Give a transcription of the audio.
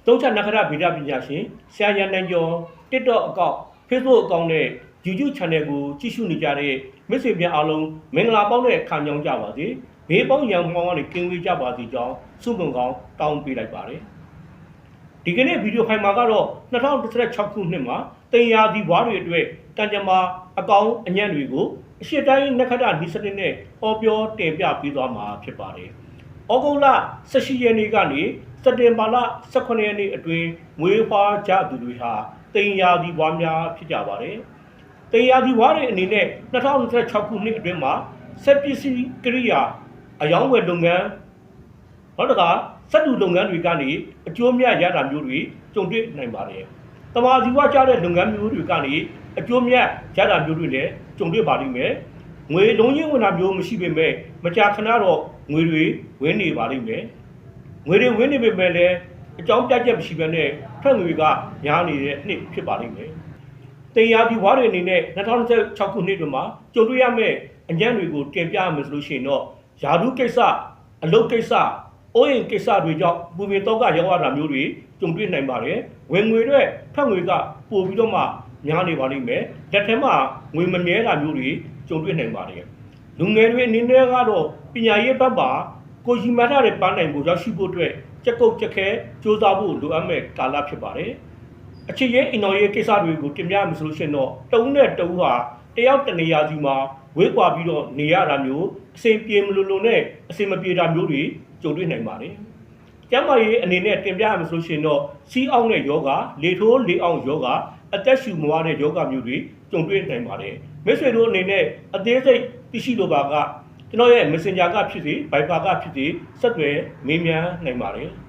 သုံးချက်နခရဗေဒပညာရှင်ဆရာရန်နိုင်ကျော် TikTok အကောင့် Facebook အကောင့်နဲ့ YouTube Channel ကိုကြည့်ရှုနေကြတဲ့မိတ်ဆွေများအားလုံးမင်္ဂလာပေါင်းနဲ့ခံကြောင်းကြပါစေ။ဘေးပေါင်းရန်ပေါင်းကနေကင်းဝေးကြပါစေကြောင်းဆုမွန်ကောင်းတောင်းပေးလိုက်ပါတယ်။ဒီကနေ့ဗီဒီယိုဖိုင်မှာကတော့2016ခုနှစ်မှာတင်ရာသီဘွားတွေအတွက်တန်ကြမာအကောင်အညံ့တွေကိုအရှိတိုင်းနခရနီစနစ်နဲ့ဟောပြောတင်ပြပေးသွားမှာဖြစ်ပါတယ်။ဩဂုတ်လ18ရက်နေ့ကနေစက်တင်ဘာလ18ရက်နေ့အတွင်းမွေးဖွားကြသူတွေဟာတင်ရာသီဘွားများဖြစ်ကြပါတယ်။တင်ရာသီဘွားတွေအနေနဲ့2026ခုနှစ်အတွင်းမှာစက်ပစ္စည်းကိရိယာအယောင်းဝယ်လုပ်ငန်းနောက်တစ်ခါစက်တူလုပ်ငန်းတွေကနေအကျိုးမြတ်ရတာမျိုးတွေကြုံတွေ့နိုင်ပါတယ်။တမာစီဝါကြတဲ့လုပ်ငန်းမျိုးတွေကနေအကျိုးမြတ်ရတာမျိုးတွေလည်းကြုံတွေ့ပါလိမ့်မယ်။ငွေလုံးချင်းဝင်တာမျိုးမရှိပေမဲ့မကြာခဏတော့ငွေတွေဝင်နေပါလိမ့်မယ်။ငွေတွေဝင်နေပေမဲ့လည်းအကြောင်းပြချက်မရှိဘဲနဲ့ထွက်ငွေကများနေတဲ့နှစ်ဖြစ်ပါလိမ့်မယ်။တင်ရာဒီဝါတွေအနေနဲ့2026ခုနှစ်တွင်မှာကြုံတွေ့ရမယ့်အညံ့တွေကိုတင်ပြမယ်ဆိုလို့ရှိရင်တော့ယာဒုကိစ္စအလုပ်ကိစ္စအိုးအိမ်ကိစ္စတွေကြောင့်ပူပင်တော့ကရောက်ရတာမျိုးတွေကြုံတွေ့နိုင်ပါတယ်။ဝင်ငွေတွေဖက်ငွေကပို့ပြီးတော့မှများနေပါလိမ့်မယ်။လက်ထဲမှာငွေမမြဲတာမျိုးတွေကြုံတွေ့နိုင်ပါတယ်။လူငယ်တွေအနေနဲ့ကတော့ပညာရေးဘက်မှာကိုရှိမှတ်ထားတဲ့ပန်းနိုင်ကိုရောက်ရှိဖို့အတွက်ကြက်ကုတ်ကြက်ခဲစူးစမ်းဖို့လိုအပ်မဲ့ကာလဖြစ်ပါတယ်။အခြေရေးအင်တော်ရေးကိစ္စတွေကိုတင်ပြမယ်ဆိုလို့ရှိရင်တော့တဦးနဲ့တဦးဟာတယောက်တနေရာစီမှာဝေးကွာပြီးတော့နေရတာမျိုးအစဉ်ပြေမလို့နဲ့အစဉ်မပြေတာမျိုးတွေကြုံတွေ့နိုင်ပါတယ်။ကျန်းမာရေးအနေနဲ့တင်ပြရမယ်ဆိုရှင်တော့စီးအောင်တဲ့ယောဂလေထိုးလေအောင်ယောဂအသက်ရှူမဝတဲ့ယောဂမျိုးတွေကြုံတွေ့နိုင်ပါတယ်။မိတ်ဆွေတို့အနေနဲ့အသေးစိတ်သိရှိလိုပါကကျွန်တော်ရဲ့ Messenger ကဖြစ်စေ Viber ကဖြစ်စေဆက်သွယ်မေးမြန်းနိုင်ပါတယ်။